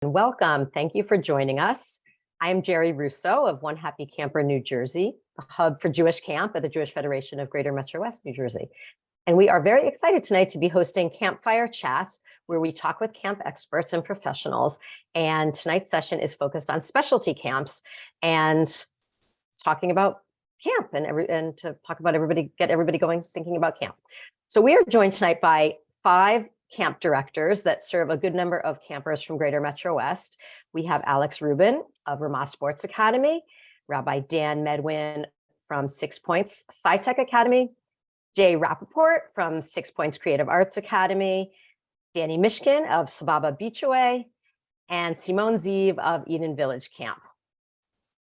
Welcome. Thank you for joining us. I'm Jerry Russo of One Happy Camper, New Jersey, the hub for Jewish camp at the Jewish Federation of Greater Metro West, New Jersey. And we are very excited tonight to be hosting CAMPfire chats, where we talk with camp experts and professionals. And tonight's session is focused on specialty camps and talking about camp and to talk about get everybody going, thinking about camp. So we are joined tonight by 5 camp directors that serve a good number of campers from Greater Metro West. We have Alex Rubin of Ramah Sports Academy, Rabbi Dan Medwin from 6 Points SciTech Academy, Jay Rappaport from 6 Points Creative Arts Academy, Danny Mishkin of Sababa Beachway, and Simone Zeev of Eden Village Camp.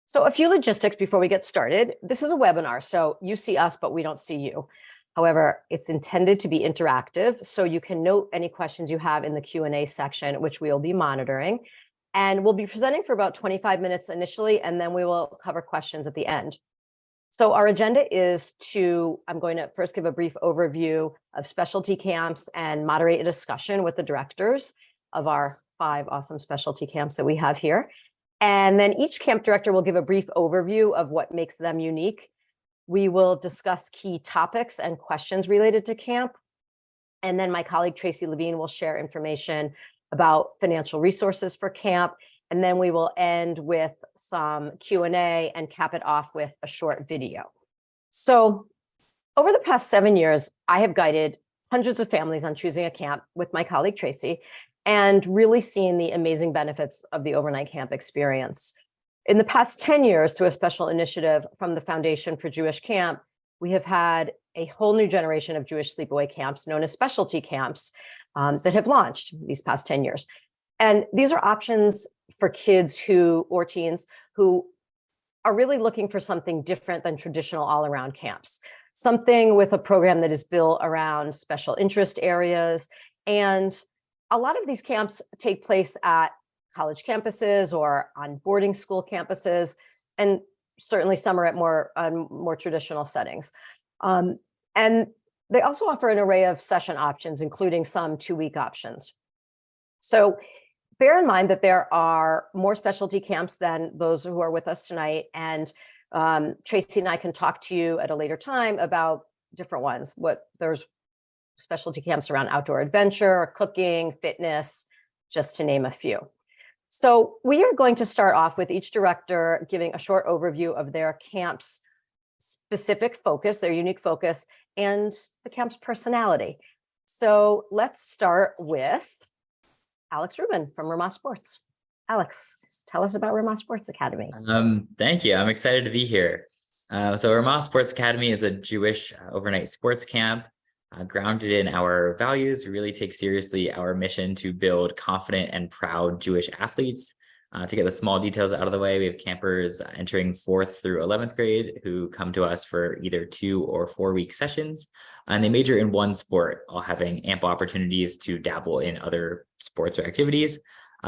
So a few logistics before we get started. This is a webinar, so you see us, but we don't see you. However, it's intended to be interactive, so you can note any questions you have in the Q&A section, which we will be monitoring. And we'll be presenting for about 25 minutes initially, and then we will cover questions at the end. So our agenda is I'm going to first give a brief overview of specialty camps and moderate a discussion with the directors of our 5 awesome specialty camps that we have here. And then each camp director will give a brief overview of what makes them unique. We will discuss key topics and questions related to camp. And then my colleague, Tracy Levine, will share information about financial resources for camp. And then we will end with some Q&A and cap it off with a short video. So over the past 7 years, I have guided hundreds of families on choosing a camp with my colleague, Tracy, and really seen the amazing benefits of the overnight camp experience. In the past 10 years, through a special initiative from the Foundation for Jewish Camp, we have had a whole new generation of Jewish sleepaway camps known as specialty camps that have launched these past 10 years. And these are options for kids or teens who are really looking for something different than traditional all-around camps, something with a program that is built around special interest areas. And a lot of these camps take place at college campuses or on boarding school campuses, and certainly some are at more traditional settings. And they also offer an array of session options, including some 2-week options. So bear in mind that there are more specialty camps than those who are with us tonight, and Tracy and I can talk to you at a later time about different ones. There's specialty camps around outdoor adventure, cooking, fitness, just to name a few. So we are going to start off with each director giving a short overview of their camp's specific focus, their unique focus, and the camp's personality. So let's start with Alex Rubin from Ramah Sports. Alex, tell us about Ramah Sports Academy. Thank you. I'm excited to be here. So Ramah Sports Academy is a Jewish overnight sports camp. Grounded in our values, we really take seriously our mission to build confident and proud Jewish athletes. To get the small details out of the way, we have campers entering 4th through 11th grade who come to us for either 2 or 4-week sessions, and they major in one sport, all having ample opportunities to dabble in other sports or activities.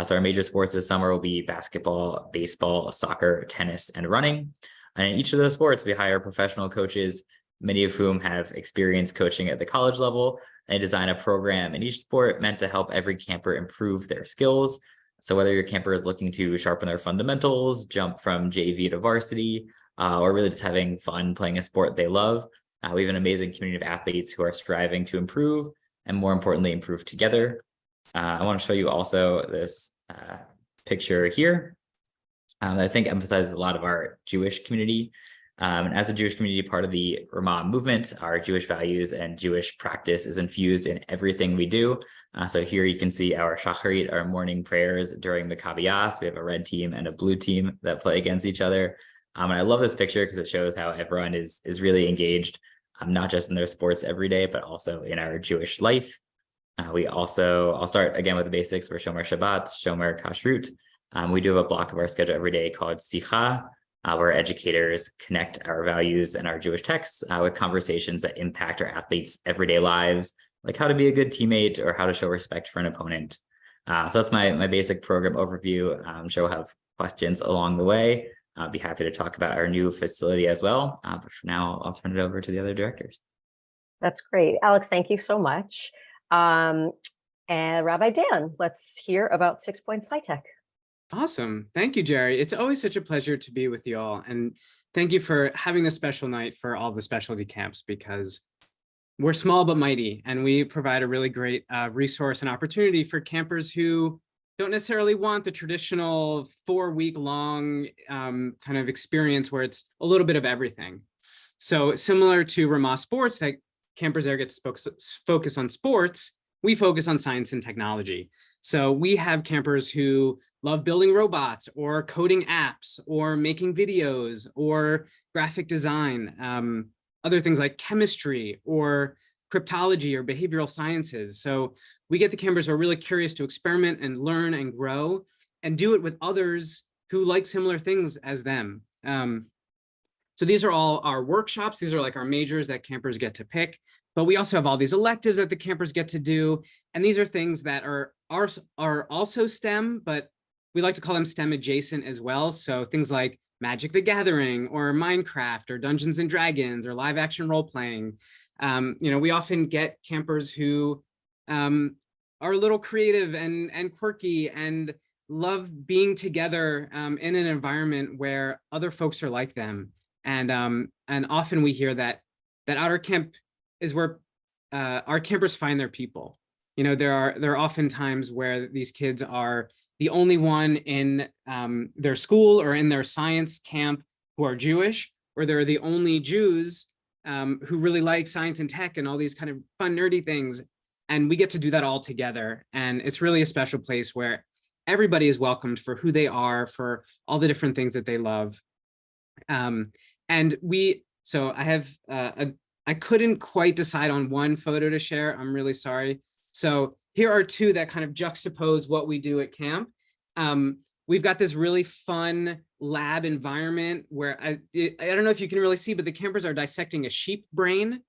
So our major sports this summer will be basketball, baseball, soccer, tennis, and running. And in each of those sports, we hire professional coaches, many of whom have experience coaching at the college level, and design a program in each sport meant to help every camper improve their skills. So whether your camper is looking to sharpen their fundamentals, jump from JV to varsity, or really just having fun playing a sport they love, we have an amazing community of athletes who are striving to improve, and more importantly, improve together. I want to show you also this picture here that I think emphasizes a lot of our Jewish community. And as a Jewish community, part of the Ramah movement, our Jewish values and Jewish practice is infused in everything we do. So here you can see our shacharit, our morning prayers during the Kaviyah. So we have a red team and a blue team that play against each other. And I love this picture because it shows how everyone is really engaged, not just in their sports every day, but also in our Jewish life. I'll start again with the basics. We're Shomer Shabbat, Shomer Kashrut. We do have a block of our schedule every day called Sicha, where educators connect our values and our Jewish texts with conversations that impact our athletes' everyday lives, like how to be a good teammate or how to show respect for an opponent. So that's my basic program overview. I'm sure we'll have questions along the way. I'll be happy to talk about our new facility as well. But for now, I'll turn it over to the other directors. That's great. Alex, thank you so much. And Rabbi Dan, let's hear about 6 Points SciTech. Awesome. Thank you, Jerry. It's always such a pleasure to be with you all. And thank you for having this special night for all the specialty camps, because we're small but mighty, and we provide a really great resource and opportunity for campers who don't necessarily want the traditional 4-week long kind of experience where it's a little bit of everything. So similar to Ramah Sports, that campers there get to focus on sports, we focus on science and technology. So we have campers who love building robots or coding apps or making videos or graphic design, other things like chemistry or cryptology or behavioral sciences. So we get the campers who are really curious to experiment and learn and grow and do it with others who like similar things as them. So these are all our workshops. These are like our majors that campers get to pick, but we also have all these electives that the campers get to do. And these are things that are also STEM, but we like to call them STEM adjacent as well. So things like Magic the Gathering or Minecraft or Dungeons and Dragons or live action role playing. We often get campers who are a little creative and quirky and love being together in an environment where other folks are like them. And often we hear that outer camp is where our campers find their people. There are often times where these kids are the only one in their school or in their science camp who are Jewish, or they're the only Jews who really like science and tech and all these kind of fun, nerdy things. And we get to do that all together. And it's really a special place where everybody is welcomed for who they are, for all the different things that they love. So I have, I couldn't quite decide on one photo to share. I'm really sorry. So here are two that kind of juxtapose what we do at camp. We've got this really fun lab environment where I don't know if you can really see, but the campers are dissecting a sheep brain.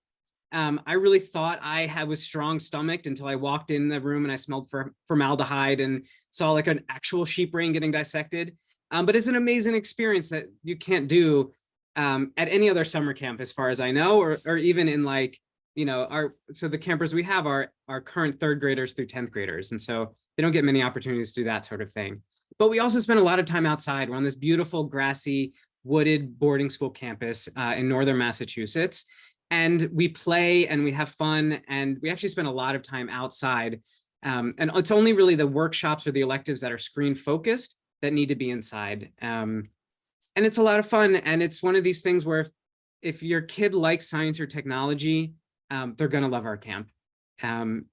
I really thought I was strong stomached until I walked in the room and I smelled formaldehyde and saw like an actual sheep brain getting dissected. But it's an amazing experience that you can't do at any other summer camp, as far as I know, or even in like, so the campers we have are our current 3rd graders through 10th graders. And so they don't get many opportunities to do that sort of thing. But we also spend a lot of time outside. We're on this beautiful grassy wooded boarding school campus in northern Massachusetts. And we play and we have fun, and we actually spend a lot of time outside. And it's only really the workshops or the electives that are screen focused that need to be inside. And it's a lot of fun. And it's one of these things where if your kid likes science or technology, they're going to love our camp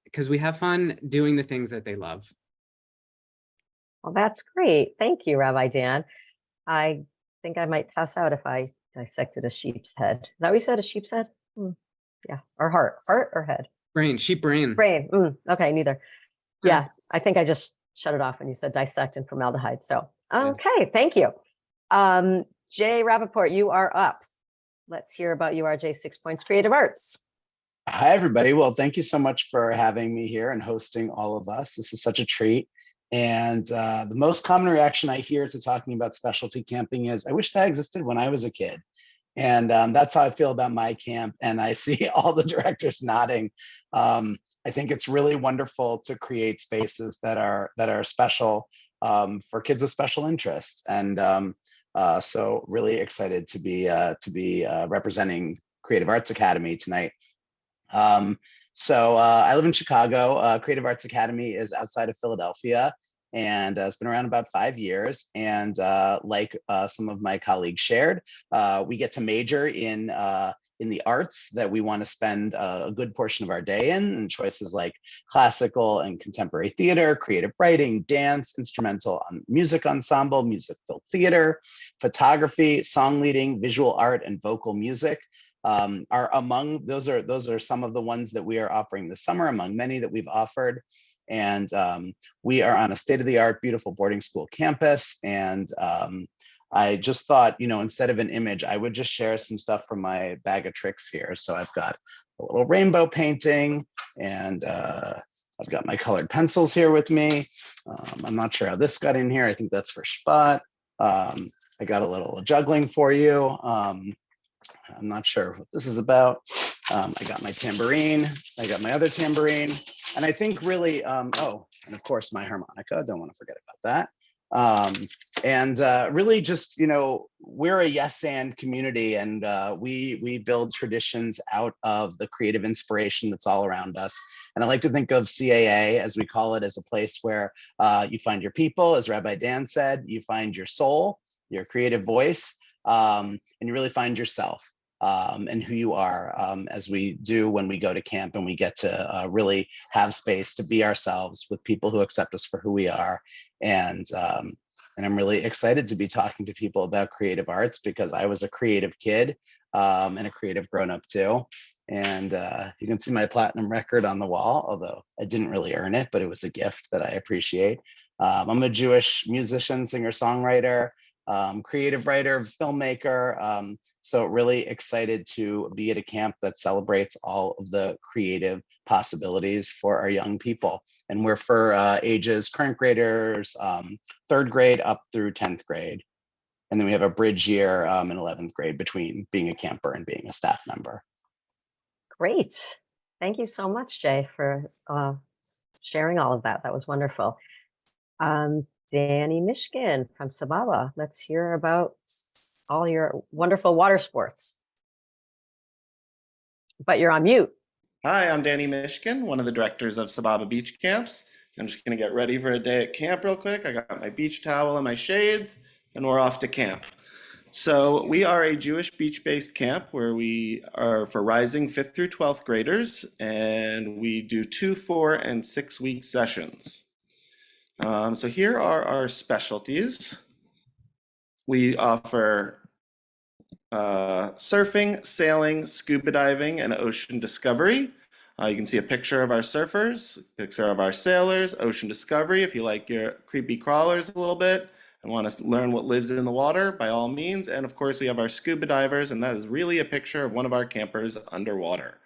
because we have fun doing the things that they love. Well, that's great. Thank you, Rabbi Dan. I think I might pass out if I dissected a sheep's head. Is that what you said, a sheep's head? Yeah, or heart or head? Brain, sheep brain. Brain. Okay, neither. Yeah, I think I just shut it off when you said dissect and formaldehyde. So, okay, thank you. Jay Rappaport, you are up. Let's hear about URJ 6 Points Creative Arts. Hi, everybody. Well, thank you so much for having me here and hosting all of us. This is such a treat. And the most common reaction I hear to talking about specialty camping is, I wish that existed when I was a kid. And that's how I feel about my camp. And I see all the directors nodding. I think it's really wonderful to create spaces that are special for kids with special interests. And so really excited to be representing Creative Arts Academy tonight. So I live in Chicago. Creative Arts Academy is outside of Philadelphia, and it's been around about 5 years. And like some of my colleagues shared, we get to major in the arts that we want to spend a good portion of our day in, and choices like classical and contemporary theater, creative writing, dance, instrumental music ensemble, musical theater, photography, song leading, visual art, and vocal music. Are among those are some of the ones that we are offering this summer, among many that we've offered. And we are on a state-of-the-art, beautiful boarding school campus. And I just thought, instead of an image, I would just share some stuff from my bag of tricks here. So I've got a little rainbow painting, and I've got my colored pencils here with me. I'm not sure how this got in here. I think that's for Spot. I got a little juggling for you. I'm not sure what this is about. I got my tambourine. I got my other tambourine. And I think really, oh, and of course my harmonica. Don't want to forget about And really just, we're a yes and community, and we build traditions out of the creative inspiration that's all around us. And I like to think of CAA, as we call it, as a place where you find your people, as Rabbi Dan said, you find your soul, your creative voice, and you really find yourself. And who you are, as we do when we go to camp, and we get to really have space to be ourselves with people who accept us for who we are. And I'm really excited to be talking to people about creative arts, because I was a creative kid and a creative grown-up too. And you can see my platinum record on the wall, although I didn't really earn it, but it was a gift that I appreciate. I'm a Jewish musician, singer, songwriter, creative writer, filmmaker. So really excited to be at a camp that celebrates all of the creative possibilities for our young people. And we're for ages current graders, 3rd grade up through 10th grade. And then we have a bridge year in 11th grade between being a camper and being a staff member. Great. Thank you so much, Jay, for sharing all of that. That was wonderful. Danny Mishkin from Sababa. Let's hear about all your wonderful water sports. But you're on mute. Hi, I'm Danny Mishkin, one of the directors of Sababa Beach Camps. I'm just going to get ready for a day at camp real quick. I got my beach towel and my shades, and we're off to camp. So we are a Jewish beach-based camp where we are for rising 5th through 12th graders, and we do 2, 4, and 6-week sessions. So here are our specialties. We offer surfing, sailing, scuba diving, and ocean discovery. You can see a picture of our surfers, picture of our sailors, ocean discovery. If you like your creepy crawlers a little bit and want to learn what lives in the water, by all means. And of course, we have our scuba divers, and that is really a picture of one of our campers underwater.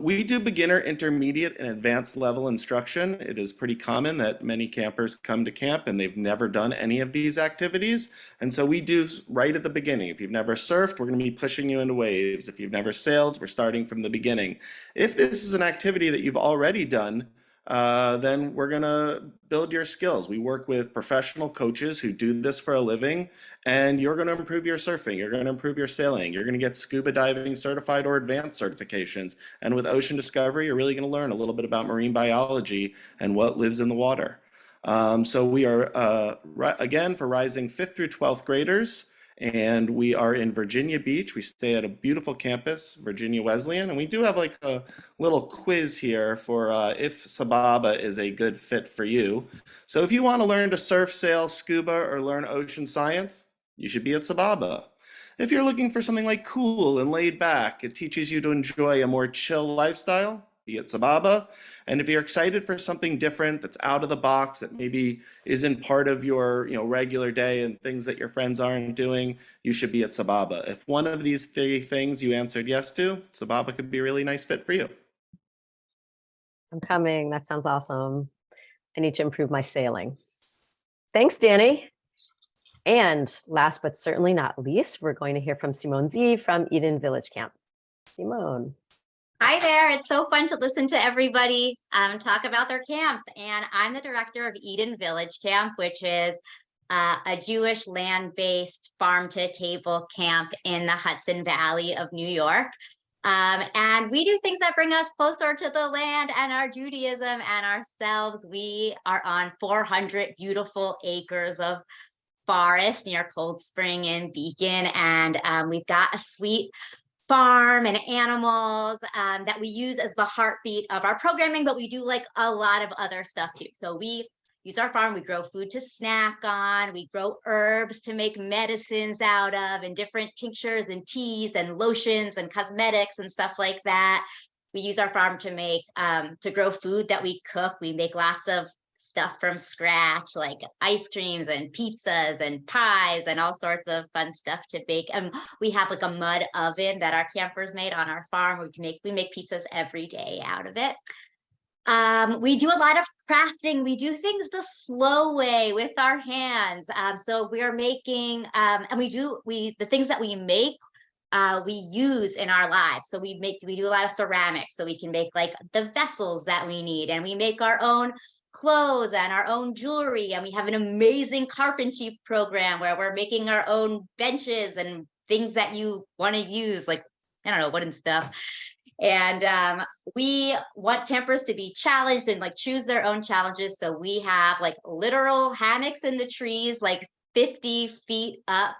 We do beginner, intermediate, and advanced level instruction. It is pretty common that many campers come to camp and they've never done any of these activities. And so we do right at the beginning. If you've never surfed, we're going to be pushing you into waves. If you've never sailed, we're starting from the beginning. If this is an activity that you've already done, then we're going to build your skills. We work with professional coaches who do this for a living, and you're going to improve your surfing, you're going to improve your sailing, you're going to get scuba diving certified or advanced certifications. And with ocean discovery, you're really going to learn a little bit about marine biology and what lives in the water. So we are, again, for rising 5th through 12th graders, and we are in Virginia Beach. We stay at a beautiful campus, Virginia Wesleyan, and we do have like a little quiz here for if Sababa is a good fit for you. So if you want to learn to surf, sail, scuba, or learn ocean science, you should be at Sababa. If you're looking for something like cool and laid back, it teaches you to enjoy a more chill lifestyle, be at Sababa. And if you're excited for something different that's out of the box, that maybe isn't part of your regular day and things that your friends aren't doing, you should be at Sababa. If one of these 3 things you answered yes to, Sababa could be a really nice fit for you. I'm coming. That sounds awesome. I need to improve my sailing. Thanks, Danny. And last but certainly not least, we're going to hear from Simone Z from Eden Village Camp. Simone. Hi there. It's so fun to listen to everybody talk about their camps. And I'm the director of Eden Village Camp, which is a Jewish land-based farm-to-table camp in the Hudson Valley of New York. And we do things that bring us closer to the land and our Judaism and ourselves. We are on 400 beautiful acres of forest near Cold Spring and Beacon. And we've got a sweet farm and animals that we use as the heartbeat of our programming, but we do like a lot of other stuff too. So we use our farm, we grow food to snack on, we grow herbs to make medicines out of, and different tinctures and teas and lotions and cosmetics and stuff like that. We use our farm to make, to grow food that we cook. We make lots of stuff from scratch, like ice creams and pizzas and pies and all sorts of fun stuff to bake. And we have like a mud oven that our campers made on our farm. We make pizzas every day out of it. We do a lot of crafting. We do things the slow way with our hands. So we are making, and the things that we make, we use in our lives. So we do a lot of ceramics, so we can make like the vessels that we need, and we make our own clothes and our own jewelry. And we have an amazing carpentry program where we're making our own benches and things that you want to use, like, I don't know, wooden stuff. And we want campers to be challenged and like choose their own challenges. So we have like literal hammocks in the trees, like 50 feet up.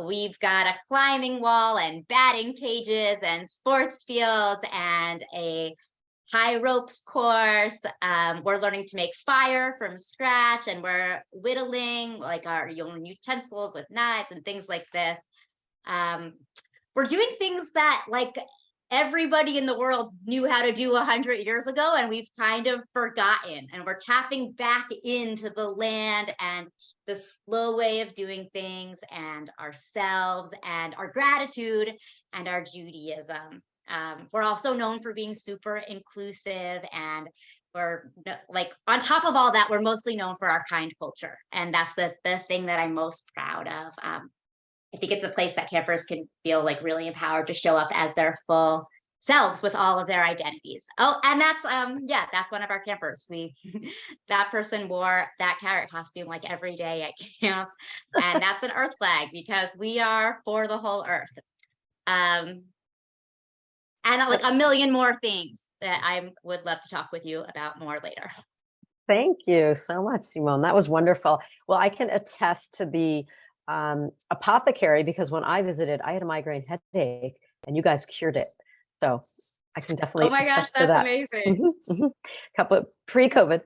We've got a climbing wall and batting cages and sports fields and a high ropes course. We're learning to make fire from scratch, and we're whittling like our own utensils with knives and things like this. We're doing things that like everybody in the world knew how to do 100 years ago, and we've kind of forgotten, and we're tapping back into the land and the slow way of doing things and ourselves and our gratitude and our Judaism. We're also known for being super inclusive, and we're like, on top of all that, we're mostly known for our kind culture, and that's the thing that I'm most proud of. I think it's a place that campers can feel like really empowered to show up as their full selves with all of their identities. Oh, and that's yeah, that's one of our campers. That person wore that carrot costume like every day at camp, and that's an Earth flag because we are for the whole Earth. And like a million more things that I would love to talk with you about more later. Thank you so much, Simone. That was wonderful. Well, I can attest to the apothecary, because when I visited, I had a migraine headache and you guys cured it. So I can definitely Oh my gosh, attest to that's that. amazing. Couple of pre-COVID.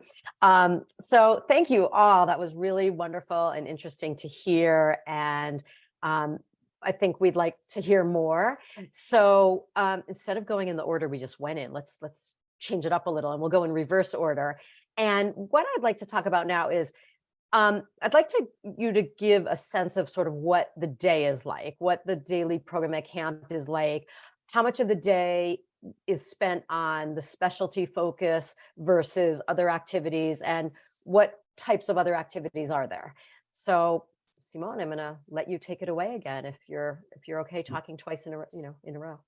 So thank you all. That was really wonderful and interesting to hear. And I think we'd like to hear more. So instead of going in the order we just went in, let's change it up a little, and we'll go in reverse order. And what I'd like to talk about now is I'd like you to give a sense of sort of what the day is like, what the daily program at camp is like, how much of the day is spent on the specialty focus versus other activities, and what types of other activities are there. So Simone, I'm going to let you take it away again if you're okay talking twice in a row.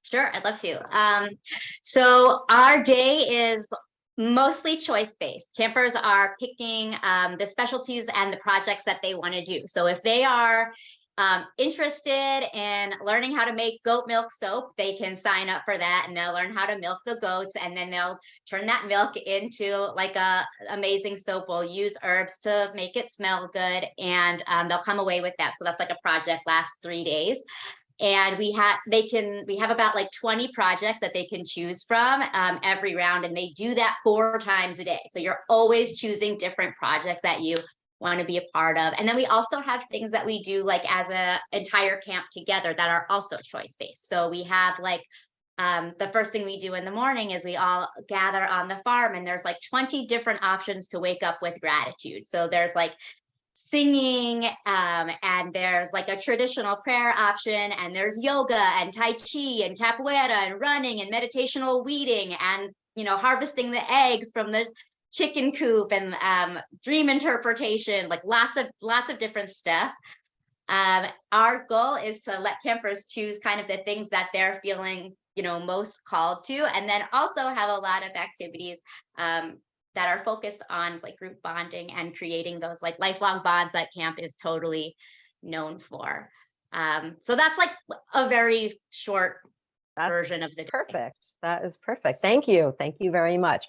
Sure, I'd love to. So our day is mostly choice-based. Campers are picking the specialties and the projects that they want to do. So if they are interested in learning how to make goat milk soap, they can sign up for that, and they'll learn how to milk the goats, and then they'll turn that milk into like a amazing soap. We'll use herbs to make it smell good, and they'll come away with that. So that's like a project lasts 3 days. And we have about like 20 projects that they can choose from every round, and they do that 4 times a day. So you're always choosing different projects that you want to be a part of. And then we also have things that we do like as a entire camp together that are also choice-based. So we have like the first thing we do in the morning is we all gather on the farm, and there's like 20 different options to wake up with gratitude. So there's like singing, and there's like a traditional prayer option, and there's yoga and tai chi and capoeira and running and meditational weeding, and harvesting the eggs from the chicken coop, and dream interpretation, like lots of different stuff. Our goal is to let campers choose kind of the things that they're feeling most called to, and then also have a lot of activities that are focused on like group bonding and creating those like lifelong bonds that camp is totally known for. So that's like a very short version of the day. Perfect. That is perfect. Thank you. Thank you very much.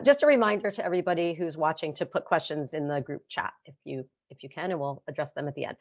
Just a reminder to everybody who's watching to put questions in the group chat if you can, and we'll address them at the end.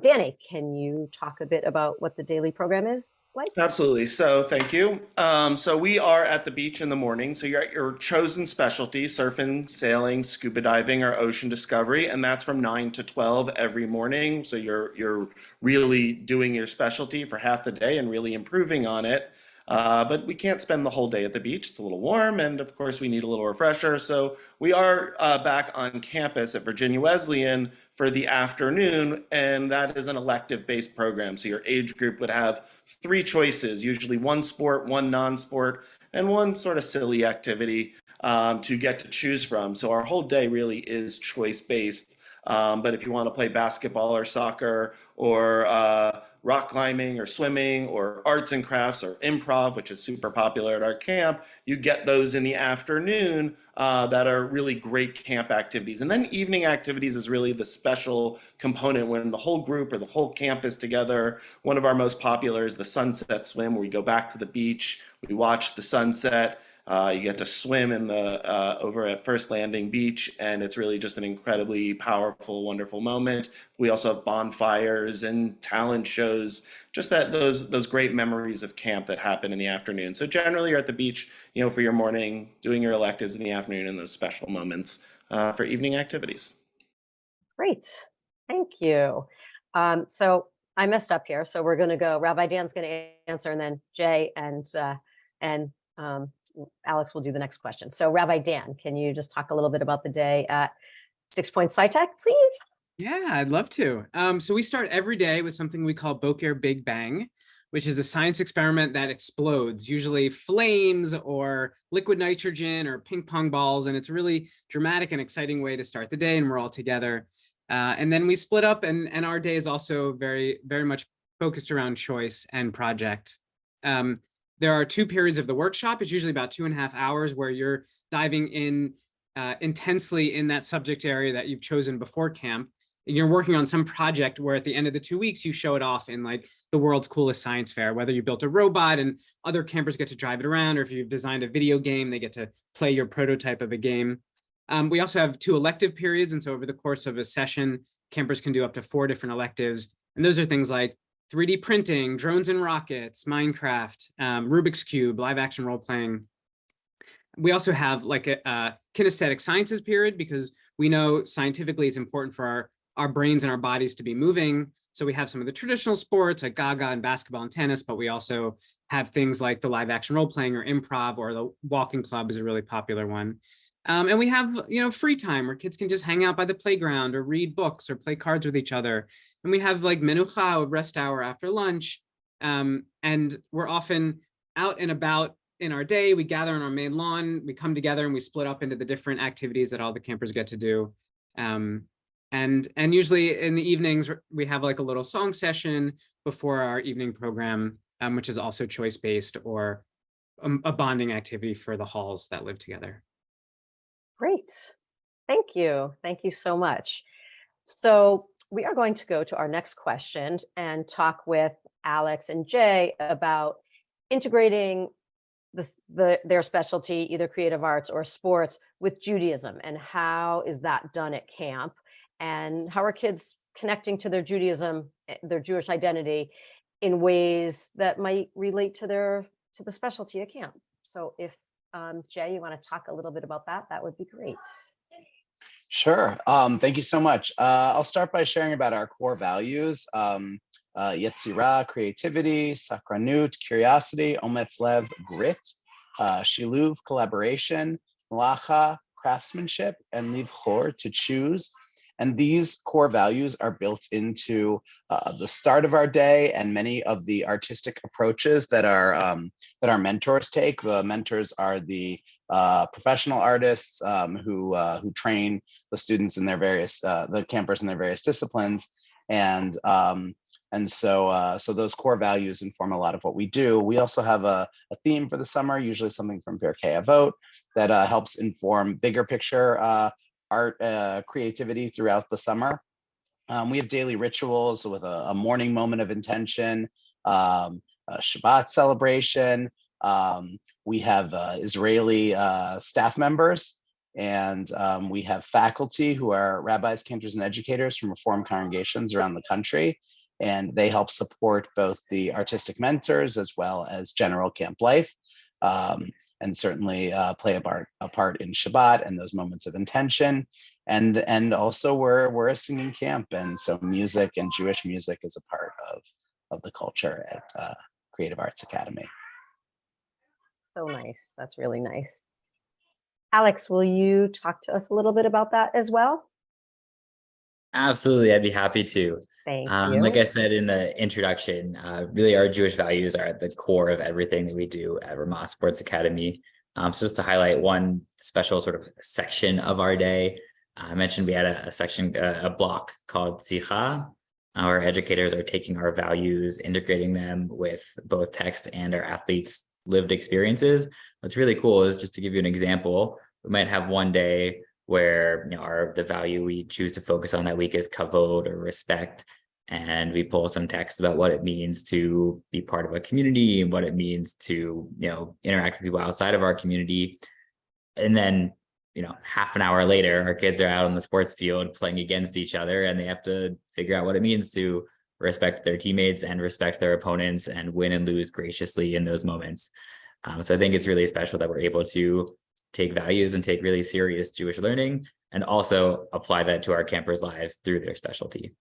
Danny, can you talk a bit about what the daily program is like? Absolutely. So thank you. So we are at the beach in the morning. So you're at your chosen specialty: surfing, sailing, scuba diving, or ocean discovery. And that's from 9 to 12 every morning. So you're really doing your specialty for half the day and really improving on it. But we can't spend the whole day at the beach. It's a little warm, and of course we need a little refresher. So we are back on campus at Virginia Wesleyan for the afternoon, and that is an elective-based program. So your age group would have 3 choices, usually 1 sport, 1 non-sport, and 1 sort of silly activity to get to choose from. So our whole day really is choice-based. But if you want to play basketball or soccer or rock climbing or swimming or arts and crafts or improv, which is super popular at our camp, you get those in the afternoon that are really great camp activities. And then evening activities is really the special component when the whole group or the whole camp is together. One of our most popular is the sunset swim, where we go back to the beach, we watch the sunset. You get to swim in the over at First Landing Beach, and it's really just an incredibly powerful, wonderful moment. We also have bonfires and talent shows, just those great memories of camp that happen in the afternoon. So generally, you're at the beach, for your morning, doing your electives in the afternoon, and those special moments for evening activities. Great, thank you. So I messed up here, so we're going to go. Rabbi Dan's going to answer, and then Jay and Alex will do the next question. So Rabbi Dan, can you just talk a little bit about the day at 6 Points SciTech, please? Yeah, I'd love to. So we start every day with something we call Boker Big Bang, which is a science experiment that explodes, usually flames or liquid nitrogen or ping pong balls. And it's a really dramatic and exciting way to start the day, and we're all together. And then we split up, and our day is also very, very much focused around choice and project. There are 2 periods of the workshop. It's usually about 2.5 hours where you're diving in intensely in that subject area that you've chosen before camp. And you're working on some project where at the end of the 2 weeks, you show it off in like the world's coolest science fair, whether you built a robot and other campers get to drive it around, or if you've designed a video game, they get to play your prototype of a game. We also have 2 elective periods. And so over the course of a session, campers can do up to 4 different electives. And those are things like 3D printing, drones and rockets, Minecraft, Rubik's Cube, live action role playing. We also have like a kinesthetic sciences period, because we know scientifically it's important for our brains and our bodies to be moving. So we have some of the traditional sports like Gaga and basketball and tennis, but we also have things like the live action role playing or improv, or the walking club is a really popular one. And we have, free time where kids can just hang out by the playground or read books or play cards with each other. And we have like menucha, a rest hour after lunch. And we're often out and about in our day. We gather on our main lawn, we come together and we split up into the different activities that all the campers get to do. And usually in the evenings, we have like a little song session before our evening program, which is also choice-based, or a bonding activity for the halls that live together. Great. Thank you. Thank you so much. So we are going to go to our next question and talk with Alex and Jay about integrating their specialty, either creative arts or sports, with Judaism, and how is that done at camp, and how are kids connecting to their Judaism, their Jewish identity, in ways that might relate to the specialty at camp. So if Jay, you want to talk a little bit about that? That would be great. Sure. Thank you so much. I'll start by sharing about our core values. Yetzirah, creativity; sakranut, curiosity; ometz lev, grit; shiluv, collaboration; malacha, craftsmanship; and livchor, to choose. And these core values are built into the start of our day and many of the artistic approaches that our mentors take. The mentors are the professional artists who train the students in their various the campers in their various disciplines, and so those core values inform a lot of what we do. We also have a theme for the summer, usually something from Pirkei Avot, that helps inform bigger picture art creativity throughout the summer. We have daily rituals with a morning moment of intention, a Shabbat celebration. We have Israeli staff members, and we have faculty who are rabbis, cantors, and educators from Reform congregations around the country. And they help support both the artistic mentors as well as general camp life. And certainly play a part in Shabbat and those moments of intention. And also we're a singing camp, and so music and Jewish music is a part of the culture at Creative Arts Academy. So nice. That's really nice. Alex, will you talk to us a little bit about that as well? Absolutely, I'd be happy to. Thank you. Like I said in the introduction, really our Jewish values are at the core of everything that we do at Ramah Sports Academy. So just to highlight one special sort of section of our day, I mentioned we had a section, a block called Sikha. Our educators are taking our values, integrating them with both text and our athletes' lived experiences. What's really cool is, just to give you an example, we might have one day where, you know, the value we choose to focus on that week is kavod, or respect. And we pull some text about what it means to be part of a community and what it means to, you know, interact with people outside of our community. And then, you know, half an hour later, our kids are out on the sports field playing against each other, and they have to figure out what it means to respect their teammates and respect their opponents and win and lose graciously in those moments. So I think it's really special that we're able to take values and take really serious Jewish learning and also apply that to our campers' lives through their specialty.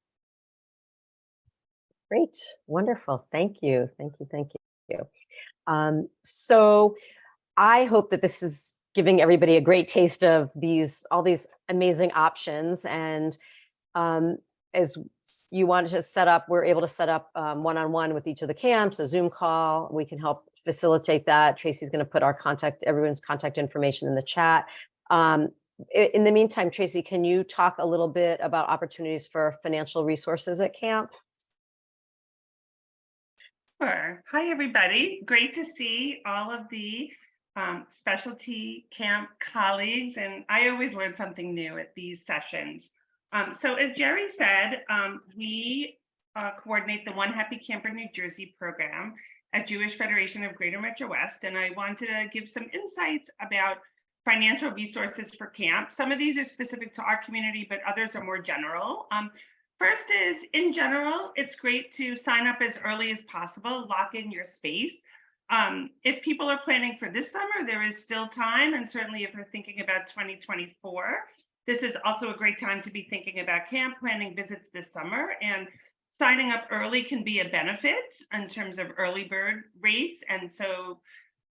Great, wonderful. Thank you. Thank you. So I hope that this is giving everybody a great taste of all these amazing options. And as you wanted to set up, we're able to set up one-on-one with each of the camps, a Zoom call. We can help facilitate that. Tracy's going to put everyone's contact information in the chat. In the meantime, Tracy, can you talk a little bit about opportunities for financial resources at camp? Sure. Hi, everybody. Great to see all of the specialty camp colleagues, and I always learn something new at these sessions. So as Jerry said, we coordinate the One Happy Camper New Jersey program at Jewish Federation of Greater Metro West, and I wanted to give some insights about financial resources for camp. Some of these are specific to our community, but others are more general. First is, in general, it's great to sign up as early as possible, lock in your space. If people are planning for this summer, there is still time. And certainly if you're thinking about 2024, this is also a great time to be thinking about camp planning visits this summer. And signing up early can be a benefit in terms of early bird rates. And so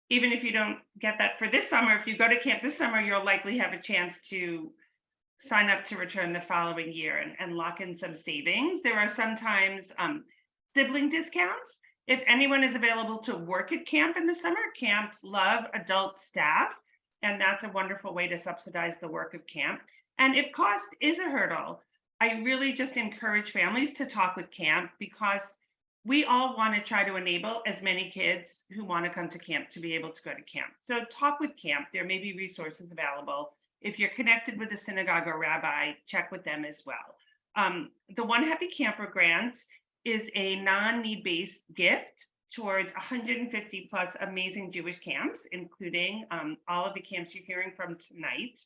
even if you don't get that for this summer, if you go to camp this summer, you'll likely have a chance to sign up to return the following year and lock in some savings. There are sometimes sibling discounts. If anyone is available to work at camp in the summer, camps love adult staff, and that's a wonderful way to subsidize the work of camp. And if cost is a hurdle, I really just encourage families to talk with camp, because we all want to try to enable as many kids who want to come to camp to be able to go to camp. So talk with camp. There may be resources available. If you're connected with a synagogue or rabbi, check with them as well. The One Happy Camper Grant is a non-need-based gift towards 150 plus amazing Jewish camps, including all of the camps you're hearing from tonight.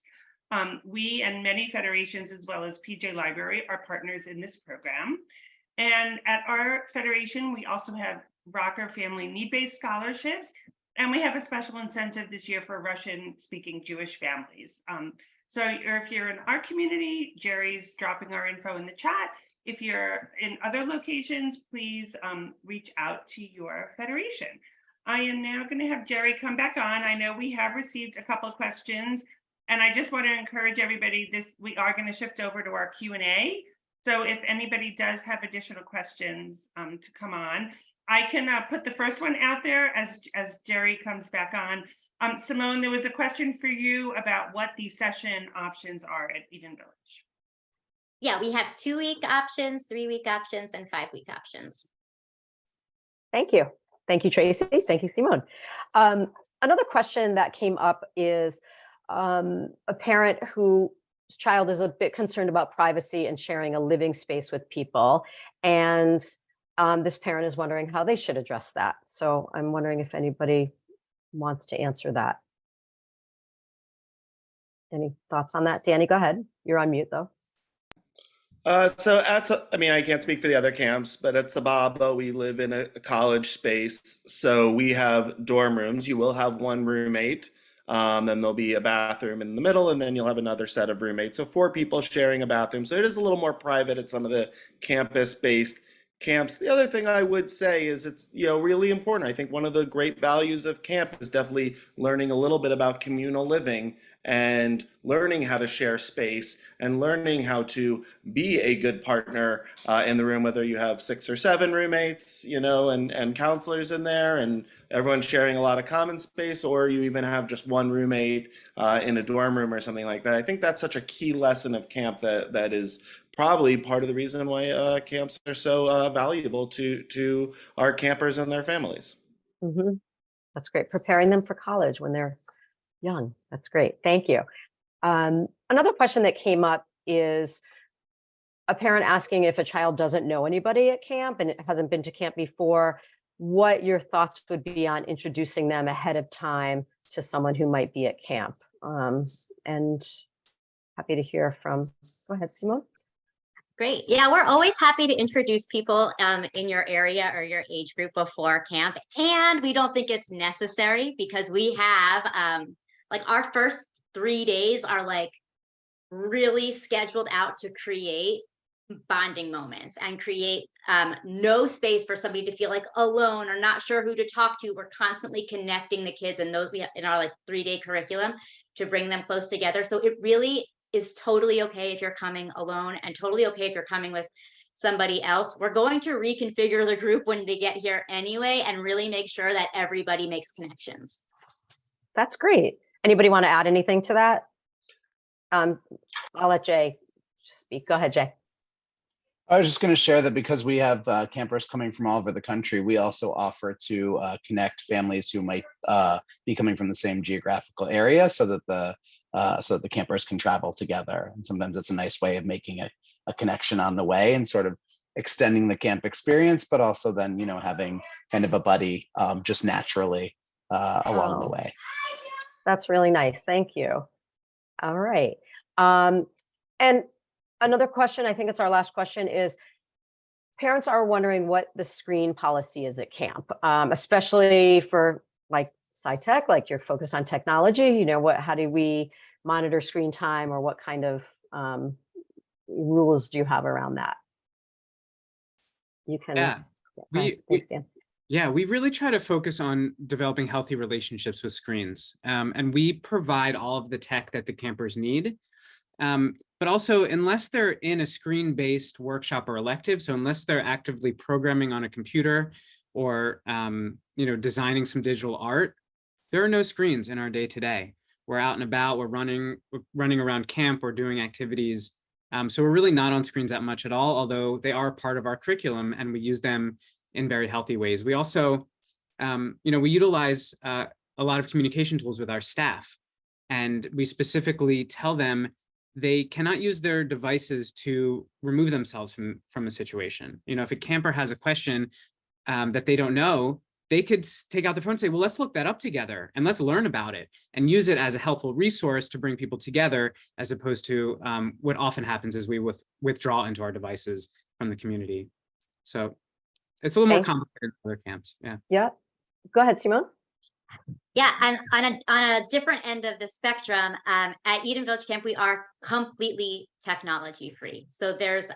We and many federations, as well as PJ Library, are partners in this program. And at our federation, we also have Rocker Family Need-Based Scholarships. And we have a special incentive this year for Russian-speaking Jewish families. So if you're in our community, Jerry's dropping our info in the chat. If you're in other locations, please reach out to your federation. I am now going to have Jerry come back on. I know we have received a couple of questions, and I just want to encourage everybody, we are going to shift over to our Q&A. So if anybody does have additional questions to come on, I can put the first one out there as Jerry comes back on. Simone, there was a question for you about what the session options are at Eden Village. Yeah, we have 2-week options, 3-week options, and 5-week options. Thank you. Thank you, Tracy. Thank you, Simone. Another question that came up is a parent whose child is a bit concerned about privacy and sharing a living space with people. And this parent is wondering how they should address that. So I'm wondering if anybody wants to answer that. Any thoughts on that? Danny, go ahead. You're on mute though. So I can't speak for the other camps, but at Sababa, we live in a college space. So we have dorm rooms. You will have one roommate, and there'll be a bathroom in the middle, and then you'll have another set of roommates. So 4 people sharing a bathroom. So it is a little more private at some of the campus-based camps. The other thing I would say is it's, really important. I think one of the great values of camp is definitely learning a little bit about communal living and learning how to share space and learning how to be a good partner in the room, whether you have 6 or 7 roommates, and counselors in there and everyone sharing a lot of common space, or you even have just one roommate in a dorm room or something like that. I think that's such a key lesson of camp that is probably part of the reason why camps are so valuable to our campers and their families. Mhm. That's great. Preparing them for college when they're young. That's great. Thank you. Another question that came up is a parent asking if a child doesn't know anybody at camp and hasn't been to camp before, what your thoughts would be on introducing them ahead of time to someone who might be at camp. And happy to hear from, go ahead, Simone. Great. Yeah, we're always happy to introduce people in your area or your age group before camp. And we don't think it's necessary because we have like our first 3 days are like really scheduled out to create bonding moments and create no space for somebody to feel like alone or not sure who to talk to. We're constantly connecting the kids and those we have in our like 3-day curriculum to bring them close together. So it really is totally okay if you're coming alone and totally okay if you're coming with somebody else. We're going to reconfigure the group when they get here anyway and really make sure that everybody makes connections. That's great. Anybody want to add anything to that? I'll let Jay speak. Go ahead, Jay. I was just going to share that because we have campers coming from all over the country, we also offer to connect families who might be coming from the same geographical area so that the campers can travel together. And sometimes it's a nice way of making a connection on the way and sort of extending the camp experience, but also then, having kind of a buddy just naturally along the way. That's really nice. Thank you. All right. And another question, I think it's our last question, is parents are wondering what the screen policy is at camp, especially for like sci-tech, like you're focused on technology, how do we monitor screen time, or what kind of rules do you have around that? You can. Yeah, thanks, Dan. Yeah, we really try to focus on developing healthy relationships with screens. And we provide all of the tech that the campers need. But also, unless they're in a screen-based workshop or elective, so unless they're actively programming on a computer or designing some digital art, there are no screens in our day-to-day. We're out and about, we're running around camp, we're doing activities. So we're really not on screens that much at all, although they are part of our curriculum and we use them in very healthy ways. We also, we utilize a lot of communication tools with our staff, and we specifically tell them they cannot use their devices to remove themselves from a situation. If a camper has a question that they don't know, they could take out the phone and say, well, let's look that up together and let's learn about it and use it as a helpful resource to bring people together, as opposed to what often happens is we withdraw into our devices from the community. So it's a little more complicated than other camps. Yeah. Go ahead, Simone. Yeah, and on a different end of the spectrum, at Eden Village Camp, we are completely technology free. So there's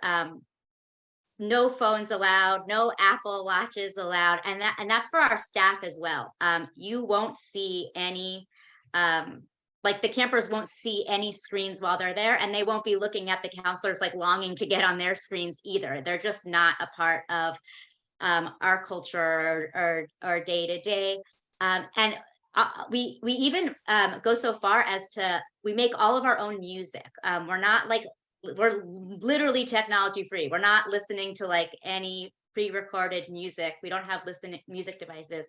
no phones allowed, no Apple Watches allowed, and that's for our staff as well. You won't see any, like the campers won't see any screens while they're there, and they won't be looking at the counselors like longing to get on their screens either. They're just not a part of our culture or day to day. And we even go so far as to, we make all of our own music. We're literally technology free. We're not listening to like any pre-recorded music. We don't have music devices.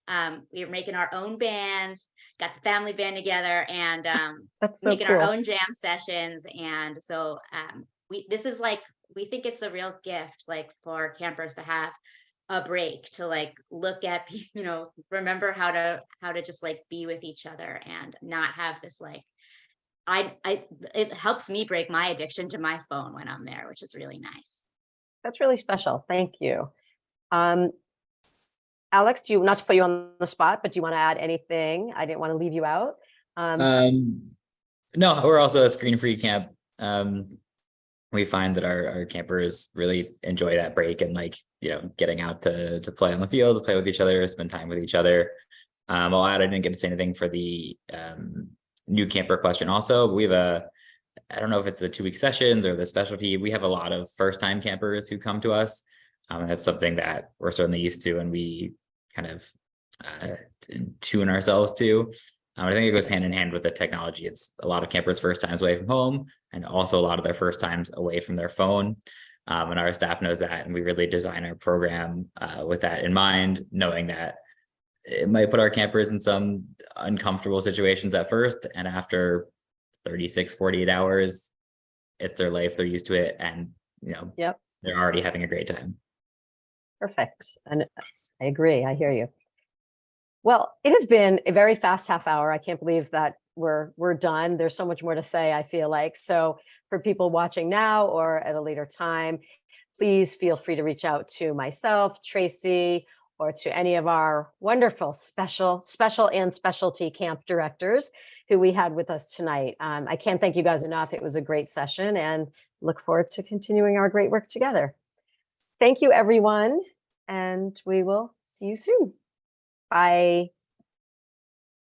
We're making our own bands, got the family band together, and making our own jam sessions. And so we think it's a real gift, like for campers to have a break to like look at, remember how to just like be with each other and not have this like, it helps me break my addiction to my phone when I'm there, which is really nice. That's really special. Thank you. Alex, not to put you on the spot, but do you want to add anything? I didn't want to leave you out. No, we're also a screen-free camp. we find that our campers really enjoy that break and like, getting out to play on the fields, play with each other, spend time with each other. I'll add, I didn't get to say anything for the new camper question also, but we have I don't know if it's the 2-week sessions or the specialty. We have a lot of first-time campers who come to us. That's something that we're certainly used to, and we kind of tune ourselves to. I think it goes hand in hand with the technology. It's a lot of campers' first times away from home, and also a lot of their first times away from their phone. And our staff knows that, and we really design our program with that in mind, knowing that it might put our campers in some uncomfortable situations at first, and after 36, 48 hours, it's their life, they're used to it, and Yep. they're already having a great time. Perfect. And I agree. I hear you. Well, it has been a very fast half hour. I can't believe that we're done. There's so much more to say, I feel like. So for people watching now or at a later time, please feel free to reach out to myself, Tracy, or to any of our wonderful special and specialty camp directors who we had with us tonight. I can't thank you guys enough. It was a great session, and look forward to continuing our great work together. Thank you, everyone, and we will see you soon. Bye.